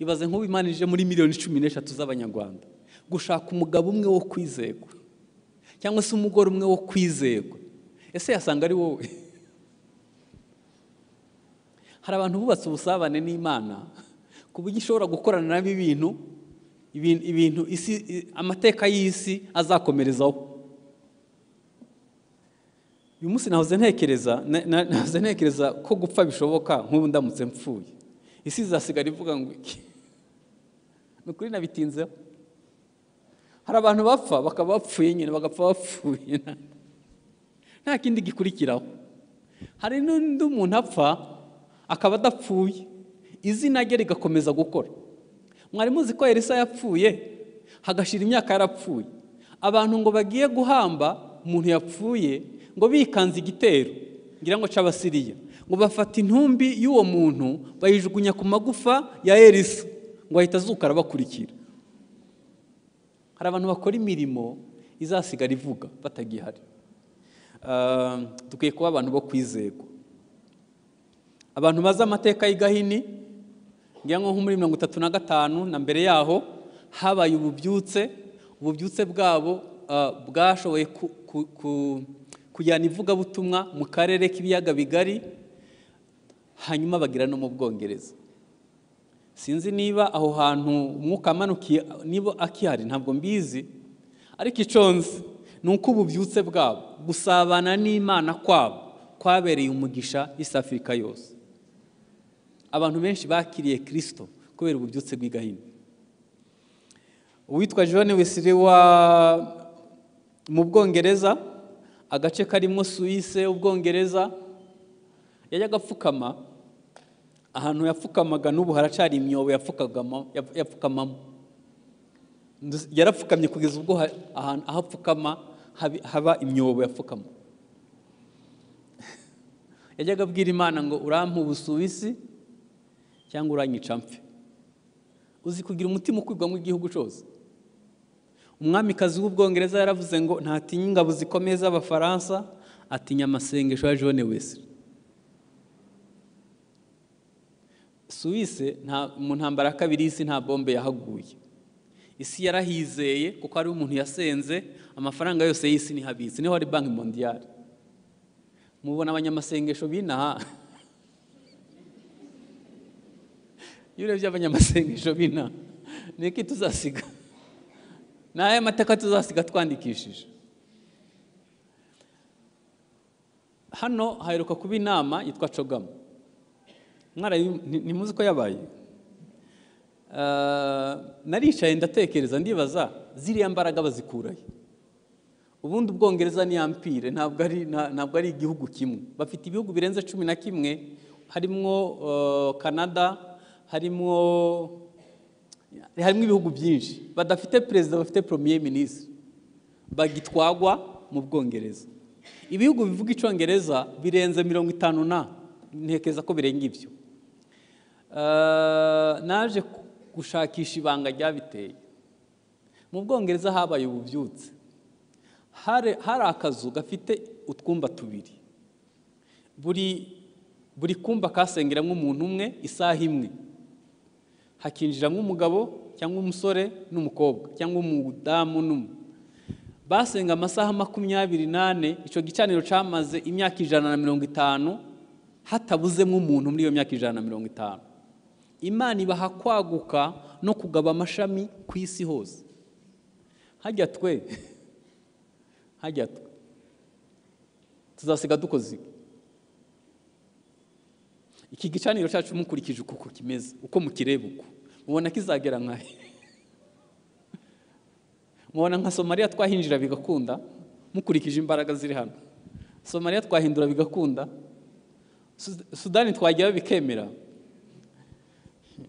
Ibaze nk'ubu Imana ije muri 13 z'Abanyarwanda gushaka umugabo umwe wo kwizerwa cyangwa se umugore umwe wo kwizerwa, ese yasanga ari wowe? Hari abantu bubatse ubusabane n'Imana ku buryo ishobora gukorana nabo ibintu isi, amateka y'isi azakomerezaho. Uyu munsi nahoze ntekereza ko gupfa bishoboka nk'ubu ndamutse mpfuye. Isi izasigara ivuga ngo iki? Nukuri nabitinzeho. Hari abantu bapfa bakaba bapfuye nyine, bagapfa bapfuye, nta kindi gikurikiraho. Hari n'undi umuntu apfa akaba adapfuye, izina rye rigakomeza gukora. Mwari muzi ko Elisa yapfuye hagashira imyaka yarapfuye, abantu ngo bagiye guhamba umuntu yapfuye ngo bikanze igitero ngira ngo c'Abasiriya, ngo bafata intumbi y'uwo muntu bayijugunya ku magufa ya Elisa ngo ahita azuka arabakurikira. Hari abantu bakora imirimo izasigara ivuga batagihari. Dukwiye kuba abantu bo kwizerwa, abantu bazi amateka y'igahini. Ngira ngo muri 35 na mbere yaho habaye ububyutse bwabo bwashoboye kujyana ivugabutumwa mu karere k'ibiyaga bigari, hanyuma bagira no mu Bwongereza. Sinzi niba aho hantu umwuka amanukiye niba akihari, ntabwo mbizi, ariko iconze nuko ububyutse bwabo gusabana n'Imana kwabo kwabereye umugisha East Africa yose. Abantu benshi bakiriye Kristo kubera ububyutse bw'igahini. Uwitwa John Wesley mu Bwongereza, agace karimo Suisse, Ubwongereza, yajyaga apfukama ahantu yapfukamaga, n'ubu haracari imyobo yapfukamamo. Yarapfukamye kugeza ubwo ahantu ahapfukama haba imyobo yapfukamo. Yajyaga abwira Imana ngo urampa Ubusuwisi cyangwa uranyica mpfe. Uzi kugira umutima ukwirwamo igihugu cyose. Umwamikazi w'Ubwongereza yaravuze ngo ntatinya ingabo zikomeye z'Abafaransa, atinya amasengesho ya John Wesley. Suisse mu ntambara ya kabiri y'isi nta bombe yahaguye. Isi yarahizeye kuko ari umuntu yasenze, amafaranga yose y'isi ni habitse, niho ari Banki Mondiale. Mubona abanyamasengesho binaha. Yurebye abanyamasengesho binaha, niki tuzasiga? Naye amateka tuzasiga twandikishije. hano haheruka kuba inama yitwa cogamo, ntimuzi ko yabaye. Naricaye ndatekereza ndibaza ziriya mbaraga bazikurahe. Ubundi Ubwongereza ni empire, ntabwo ari igihugu kimwe, bafite ibihugu birenze 11, harimo Canada, harimo ibihugu byinshi, badafite perezida, bafite premier ministre, bagitwagwa mu Bwongereza. Ibihugu bivuga icyongereza birenze 50 ntekeza ko birenga ibyo. Naje gushakisha ibanga ryabiteye. Mu Bwongereza habaye ububyutse, hari akazu gafite utwumba tubiri, buri kumba kasengeramo umuntu umwe isaha imwe, hakinjiramo umugabo cyangwa umusore n'umukobwa cyangwa umudamu n'umwe. Basenga amasaha 28, icyo gicaniro cyamaze imyaka 150 hatabuzemo umuntu muri iyo myaka 150. Imana ibaha kwaguka no kugaba amashami ku isi hose. Hajya twe tuzasiga dukoze iki gicaniro cyacu mukurikije uko kimeze, uko mukireba uko mubona kizagera nkahe? Mubona nka Somalia twahinjira bigakunda mukurikije imbaraga ziri hano? Somalia twahindura bigakunda? Sudani twagiye bikemera?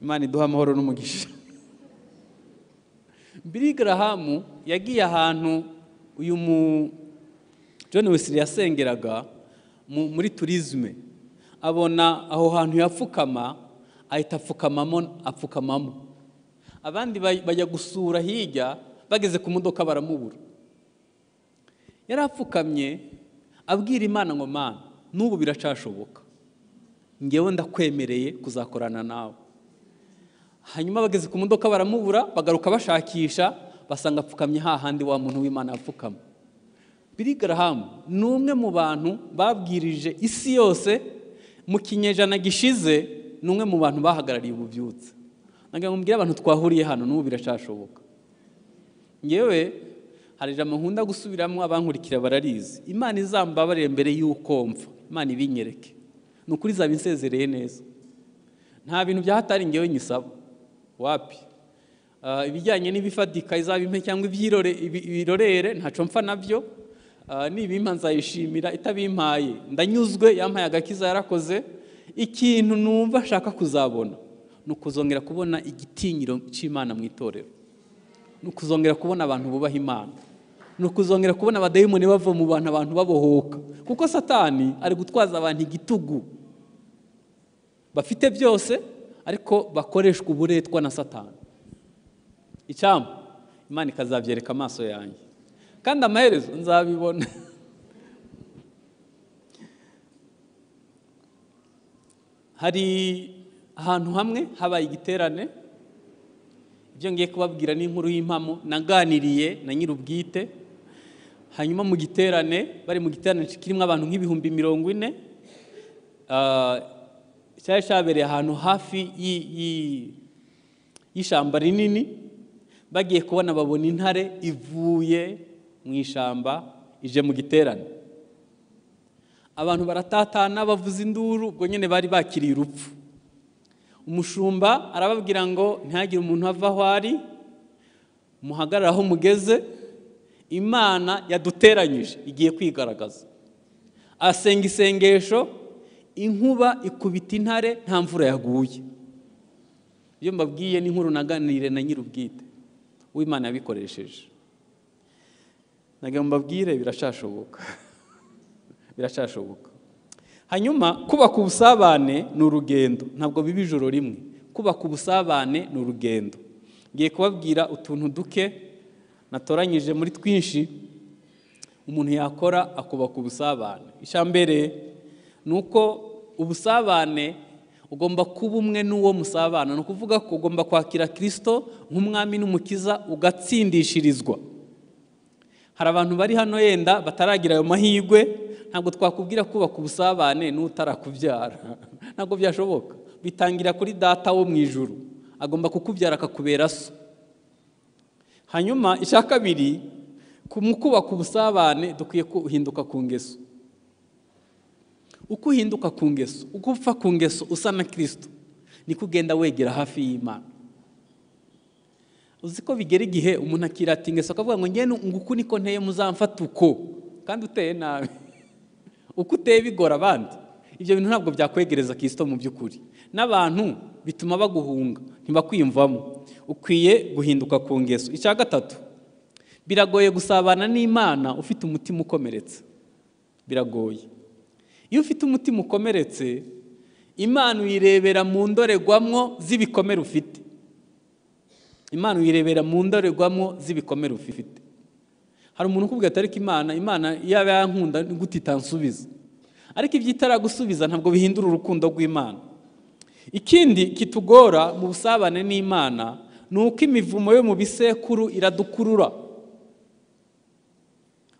Imana iduha amahoro n'umugisha. Billy Graham yagiye ahantu uyu John Wesley yasengeraga muri tourisme, abona aho hantu yapfukama, ahita apfukamamo. Abandi bajya gusura hirya, bageze ku modoka baramubura. Yarapfukamye abwira Imana ngo Mana, n'ubu biracashoboka, ngewe ndakwemereye kuzakorana nawe. Hanyuma bageze ku modoka baramubura, bagaruka bashakisha, basanga apfukamye hahandi wa muntu w'Imana yapfukama. Billy Graham ni umwe mu bantu babwirije isi yose mu kinyejana gishize, ni umwe mu bantu bahagarariye ububyutse. Nagira ngo mbwire abantu twahuriye hano, n'ubu biracashoboka. Ngewe hari ijambo nkunda gusubiramo, abankurikira bararizi. Imana izambabarire mbere y'uko mfa, Imana ibinyereke, ni ukuri zabinsezereye neza. Nta bintu byahatari ngewe nyisaba wapi. Ibijyanye n'ibifatika izabimpe cyangwa ibirorere ntaco mpfa nabyo. Nibimpa nzayishimira, itabimpaye ndanyuzwe, yampaye agakiza yarakoze. Ikintu numva ashaka kuzabona nukuzongera kubona igitinyiro cy'Imana mu itorero, nukuzongera kubona abantu bubaha Imana, nukuzongera kubona abadayimoni bava mu bantu, abantu babohoka. Kuko Satani ari gutwaza abantu igitugu, bafite byose ariko bakoreshwa uburetwa na Satani. Icyampa Imana ikazabyereka amaso yanjye, kandi amaherezo nzabibona. Hari ahantu hamwe habaye igiterane, ibyo ngiye kubabwira n'inkuru y'impamo naganiriye na nyir'ubwite. Hanyuma mu giterane, bari mu giterane kirimo abantu nk'ibihumbi 40, cyari cyabereye ahantu hafi y'ishyamba rinini. Bagiye kubona babona intare ivuye mu ishyamba ije mu giterane. Abantu baratatana bavuza induru, ubwo nyine bari bakiriye urupfu. Umushumba arababwira ngo ntihagire umuntu ava aho ari, muhagarara aho mugeze, Imana yaduteranyije igiye kwigaragaza. Asenga isengesho, inkuba ikubita intare, nta mvura yaguye. Iyo mbabwiye n'inkuru naganire na nyir'ubwite w'Imana yabikoresheje. Nagira ngo mbabwire biracashoboka. Biracashoboka. Hanyuma kubaka ubusabane ni urugendo, ntabwo biba ijoro rimwe. Kubaka ubusabane ni urugendo. Ngiye kubabwira utuntu duke natoranyije muri twinshi umuntu yakora akubaka ubusabane. Icyambere nuko ubusabane ugomba kuba umwe n'uwo musabana, no kuvuga ko ugomba kwakira Kristo nk'umwami n'umukiza ugatsindishirizwa. Hari abantu bari hano yenda bataragira ayo mahirwe, ntabwo twakubwira kubaka ubusabane n'utarakubyara, ntabwo byashoboka. Bitangira kuri data wo mu ijuru, agomba kukubyara akakubera so. Hanyuma icya kabiri, mu kubaka ubusabane dukwiye kuhinduka ku ngeso. uko uhinduka ku ngeso, uko upfa ku ngeso usa na Kristo, niko ugenda wegera hafi y'Imana. Uzi ko bigera igihe umuntu akirata ingeso akavuga ngo njye nguku niko nteye muzamfata uko, kandi uteye nabi. Uko uteye bigora abandi. Ibyo bintu ntabwo byakwegereza Kristo mu by'ukuri. N'abantu bituma baguhunga, ntibakwiyumvamo. Ukwiye guhinduka ku ngeso. Icya gatatu, biragoye gusabana n'Imana ufite umutima ukomeretse. Biragoye. Iyo ufite umutima ukomeretse, Imana uyirebera mu ndorerwamo z'ibikomere ufite. Imana uyirebera mu ndorerwamo z'ibikomere ufite. Hari umuntu ukubwira ati ariko Imana yaba yankunda gute itansubiza. Ariko ibyo itaragusubiza ntabwo bihindura urukundo rw'Imana. Ikindi kitugora mu busabane n'Imana ni uko imivumo yo mu bisekuru iradukurura.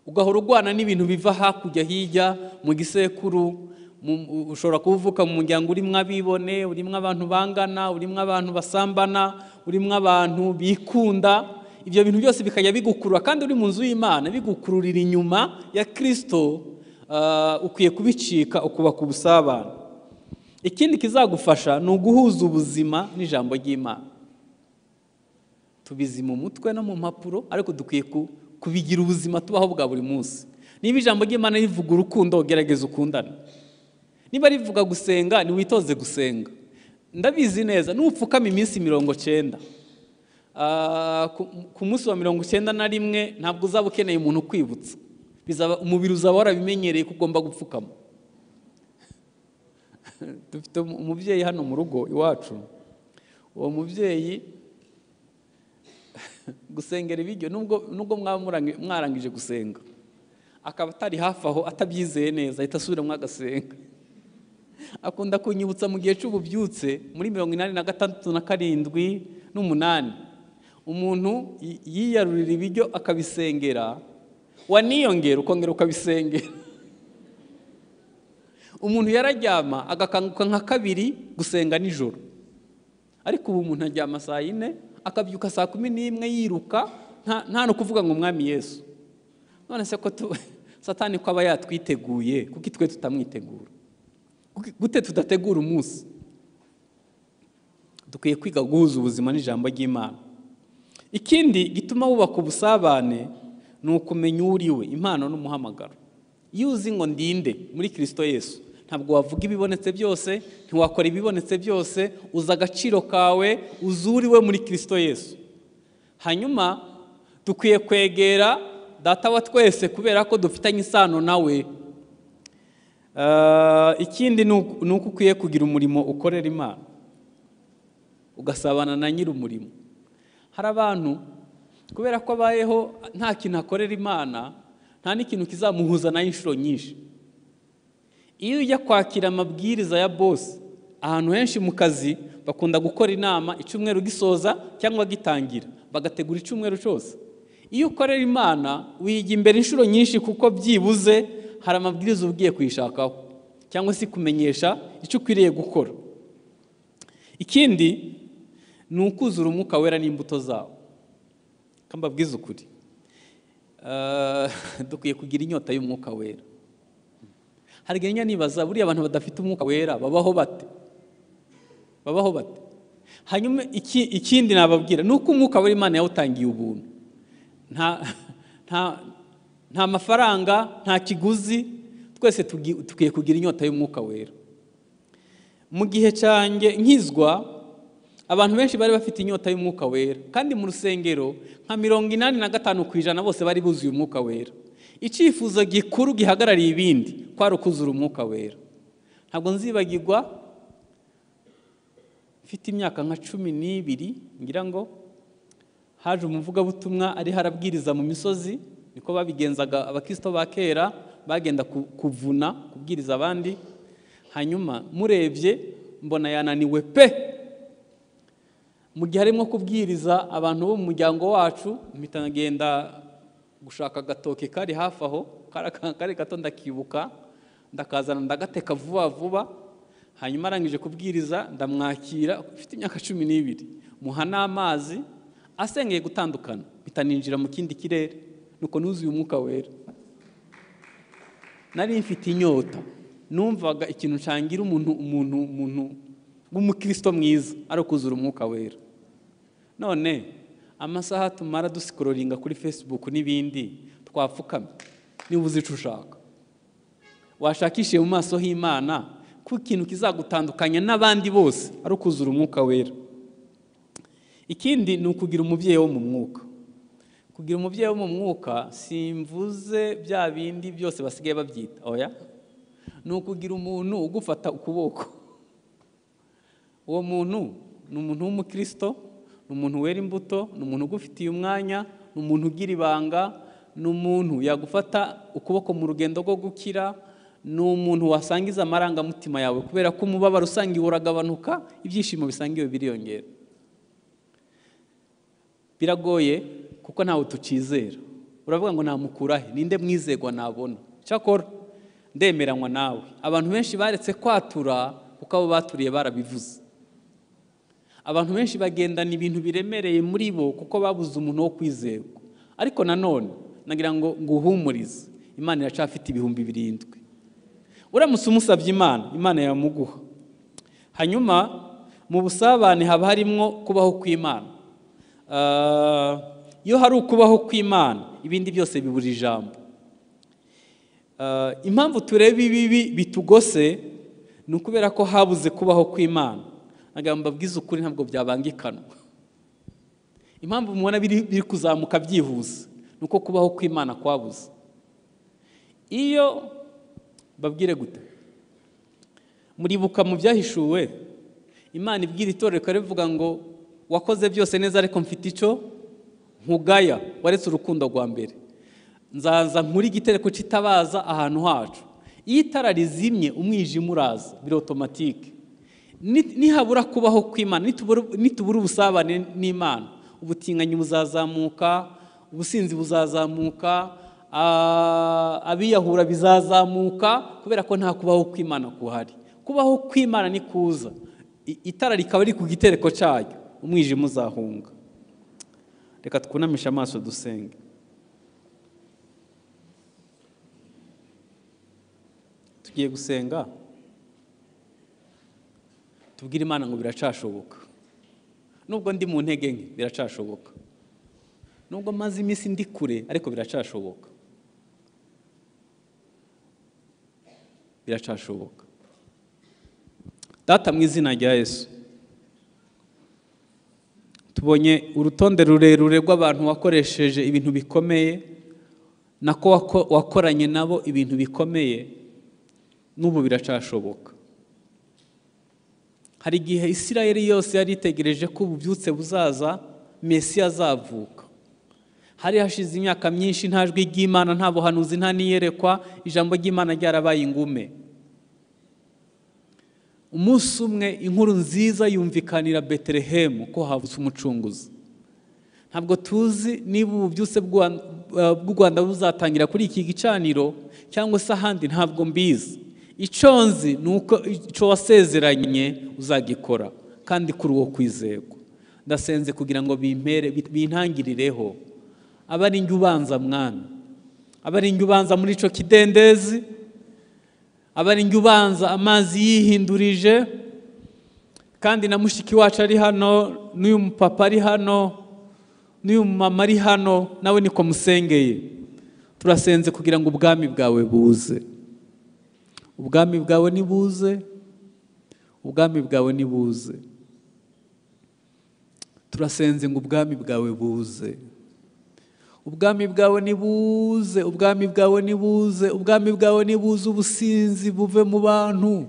Ugahora urwana n'ibintu biva hakurya hirya mu gisekuru. Ushobora kuvuka mu muryango urimo abibone, urimo abantu bangana, urimo abantu basambana, urimo abantu bikunda. Ibyo bintu byose bikajya bigukurura, kandi uri mu nzu y'Imana bigukururira inyuma ya Kristo. Ukwiye kubicika ukubaka ubusabane. Ikindi kizagufasha ni uguhuza ubuzima n'ijambo ry'Imana. Tubizi mu mutwe no mu mpapuro, ariko dukwiye kubigira ubuzima tubaho bwa buri munsi. Niba ijambo ry'Imana rivuga urukundo, gerageza ukundane. Niba rivuga gusenga, ni witoze gusenga. Ndabizi neza nupfukama iminsi 90, ku munsi wa 91 ntabwo uzaba ukeneye umuntu kwibutsa. Umubiri uzaba warabimenyereye ko ugomba gupfukama. Dufite umubyeyi hano mu rugo iwacu. Uwo mubyeyi gusengera ibiryo nubwo mwarangije gusenga, akaba atari hafi aho atabyizeye neza, ahita asubiramo agasenga. Akunda kunyibutsa mu gihe cy'ububyutse muri 86 na 7 umuntu yiyarurira ibiryo akabisengera, waniyongera ukongera ukabisengera. Umuntu yararyama agakanguka nka 2 gusenga nijoro, ariko ubu umuntu aryama saa 4 akabyuka saa 11 yiruka, nta no kuvuga ngo Umwami Yesu. None se ko Satani ko aba yatwiteguye, kuko twe tutamwitegura? Gute tudategura umunsi? Dukwiye kwiga guhuza ubuzima n'ijambo ry'Imana. Ikindi gituma wubaka ubusabane ni ukumenya uriwe, impano n'umuhamagaro. Iyo uzi ngo ndinde muri Kristo Yesu, ntabwo wavuga ibibonetse byose, ntiwakora ibibonetse byose, uza agaciro kawe, uzuriwe muri Kristo Yesu. Hanyuma dukwiye kwegera Data wa twese kubera ko dufitanye isano nawe. Ikindi ni uko ukwiye kugira umurimo ukorera Imana, ugasabana na nyir'umurimo. Hari abantu kubera ko abayeho nta kintu akorera Imana, nta n'ikintu kizamuhuza nayo inshuro nyinshi. Iyo ujya kwakira amabwiriza ya boss, ahantu henshi mu kazi bakunda gukora inama icyumweru gisoza cyangwa gitangira, bagategura icyumweru cyose. Iyo ukorera Imana wiga imbere inshuro nyinshi, kuko byibuze hari amabwiriza ugiye kwishakaho cyangwa se kumenyesha icyo ukwiriye gukora. Ikindi ni ukuzura Umwuka Wera n'imbuto zawo. Kambabwiza ukuri, dukwiye kugira inyota y'Umwuka Wera. Hari igihe nibaza buriya abantu badafite Umwuka Wera babaho bate? Hanyuma ikindi nababwira ni uko Umwuka Wera Imana yawutangiye ubuntu. Nta mafaranga, nta kiguzi. Twese tugiye kugira inyota y'Umwuka Wera. Mu gihe cyanjye nkizwa, abantu benshi bari bafite inyota y'Umwuka Wera, kandi mu rusengero nka 85% bose bari buzuye Umwuka Wera. Icyifuzo gikuru gihagarariye ibindi kwari ukuzura Umwuka Wera. Ntabwo nzibagirwa, mfite imyaka nka 12 ngira ngo, haje umuvugabutumwa ari harabwiriza mu misozi. Niko babigenzaga abakristo ba kera, bagenda kuvuna kubwiriza abandi. Hanyuma murebye mbona yananiwe pe. Mu gihe arimo kubwiriza abantu bo mu muryango wacu, mpita ngenda gushaka agatoke kari hafi aho, kari gato ndakibuka, ndakazana ndagateka vuba vuba. Hanyuma arangije kubwiriza ndamwakira, ufite imyaka 12, muha n'amazi, asengeye gutandukana, mpita ninjira mu kindi kirere, nuko nuzuye Umwuka Wera. Nari mfite inyota. numvaga ikintu cangira umuntu w'umukristo mwiza ari kuzura umwuka wera. None amasaha tumara dusikororinga kuri Facebook n'ibindi twapfukamye, niba uzi ico ushaka washakishiye mu maso h'Imana ku kintu kizagutandukanya n'abandi bose ari kuzura umwuka wera. Ikindi ni ukugira umubyeyi wo mu mwuka. Kugira umubyeyi wo mu mwuka simvuze bya bindi byose basigaye babyita, oya, ni ukugira umuntu ugufata ukuboko. Uwo muntu ni umuntu w'umukristo, ni umuntu wera imbuto, ni umuntu ugufitiye umwanya, ni umuntu ugira ibanga, ni umuntu yagufata ukuboko mu rugendo rwo gukira, ni umuntu wasangiza amarangamutima yawe, kubera ko umubabaro usangiwe uragabanuka, ibyishimo bisangiwe biriyongera. Biragoye kuko ntawe tucizera. Uravuga ngo namukurahe, ninde mwizegwa nabona? Cyakora ndemeranywa nawe, abantu benshi baretse kwatura kuko abo baturiye barabivuze. Abantu benshi bagendana ibintu biremereye muri bo kuko babuze umuntu wo kwizerwa. Ariko nanone nagira ngo nguhumurize, Imana iracafite 7,000. Uramutse umusabye Imana yamuguha. Hanyuma mu busabane haba harimo kubaho kw'Imana. Iyo hari ukubaho kw'Imana, ibindi byose bibura ijambo. Impamvu tureba ibi bitugose ni ukubera ko habuze kubaho kw'Imana. Nagamba mbabwiza ukuri ntabwo byabangikanwa. Impamvu mubona biri kuzamuka byihuse nuko kubaho kw'Imana kwabuze. Iyo babwire gute, muribuka mu byahishuwe Imana ibwira itorero ikavuga ngo wakoze byose neza ariko mfite ico nkugaya, waretse urukundo rwa mbere. Nzaza nkuri igitereko citabaza ahantu hacu. Iyo itara rizimye umwijima uraza, biri automatique. Nihabura kubaho kw'Imana, nitubura ubusabane n'Imana, ubutinganyi buzazamuka, ubusinzi buzazamuka, abiyahura bizazamuka, kubera ko nta kubaho kw'Imana kuhari. Kubaho kw'Imana ni kuza, itara rikaba riri ku gitereko cyayo, umwijima uzahunga. Reka twunamisha amaso dusenge. Tugiye gusenga, tubwire Imana ngo biracashoboka. Nubwo ndi mu ntege nke biracashoboka. Nubwo maze iminsi ndi kure ariko biracashoboka. Biracashoboka. Data mu izina rya Yesu, tubonye urutonde rurerure rw'abantu wakoresheje ibintu bikomeye, nako wakoranye nabo ibintu bikomeye, n'ubu biracashoboka. Hari igihe Isirayeli yose yari itegereje ko ububyutse buzaza, Mesiya azavuka. Hari hashize imyaka myinshi nta jwi ry'Imana, nta buhanuzi, nta niyerekwa, ijambo ry'Imana ryarabaye ingume. Umunsi umwe inkuru nziza yumvikanira Betelehemu ko havutse umucunguzi. Ntabwo tuzi niba ububyutse bw'u Rwanda buzatangira kuri iki gicaniro cyangwa se ahandi, ntabwo mbizi. Icyo nzi ni uko icyo wasezeranye uzagikora, kandi kuri uwo kwizerwa. Ndasenze kugira ngo bintangirireho, abari njye ubanza Mwami, abari njye ubanza muri ico kidendezi, abari njye ubanza amazi yihindurije, kandi na mushiki wacu ari hano, n'uyu mupapa ari hano, n'uyu mama ari hano, nawe niko musengeye. Turasenze kugira ngo ubwami bwawe buze. Ubwami bwawe nibuze, ubwami bwawe nibuze. Turasenze ngo ubwami bwawe buze. Ubwami bwawe nibuze, ubwami bwawe nibuze, ubwami bwawe nibuze, ubusinzi buve mu bantu.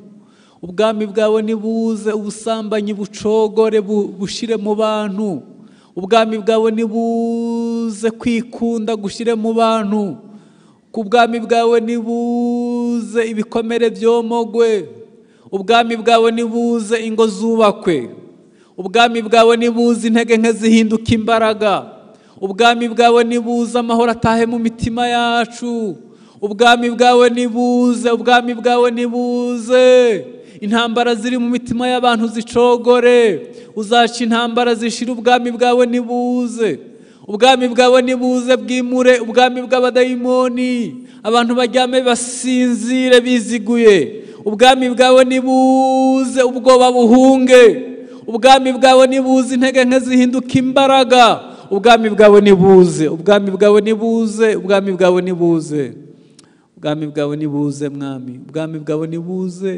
Ubwami bwawe nibuze, ubusambanyi bucogore bushire mu bantu. Ubwami bwawe nibuze, kwikunda gushire mu bantu. Ku bwami bwawe nibuze, ibikomere byomogwe. Ubwami bwawe nibuze, ingo zubakwe. Ubwami bwawe nibuze, intege nke zihinduka imbaraga. Ubwami bwawe nibuze, amahoro atahe mu mitima yacu. Ubwami bwawe nibuze, ubwami bwawe nibuze, intambara ziri mu mitima y'abantu zicogore. Uzaca intambara zishira, ubwami bwawe nibuze. Ubwami bwawe nibuze, bwimure ubwami bw'abadayimoni, abantu baryame basinzire biziguye. ubwami bwawe nibuze, ubwoba buhunge, ubwami bwawe nibuze, intege nke zihinduka imbaraga, ubwami bwawe nibuze, ubwami bwawe nibuze, ubwami bwawe nibuze, ubwami bwawe nibuze mwami, ubwami bwawe nibuze,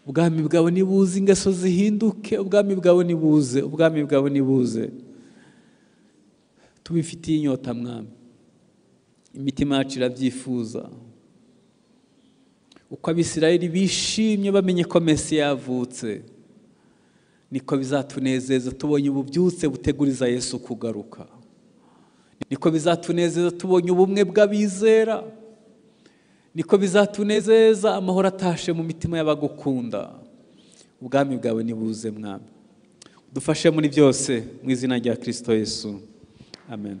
ubwami bwawe nibuze, ingeso zihinduke, ubwami bwawe nibuze, ubwami bwawe nibuze. Tubifitiye inyota mwami, imitima yacu irabyifuza. Uko Abisirayeli bishimye bamenye ko Mesiya yavutse, niko bizatunezeza tubonye ububyutse buteguriza Yesu kugaruka. Niko bizatunezeza tubonye ubumwe bw'abizera. Niko bizatunezeza amahoro atashe mu mitima y'abagukunda. Ubwami bwawe nibuze mwami, dufashe muri byose mu izina rya Kristo Yesu, amen.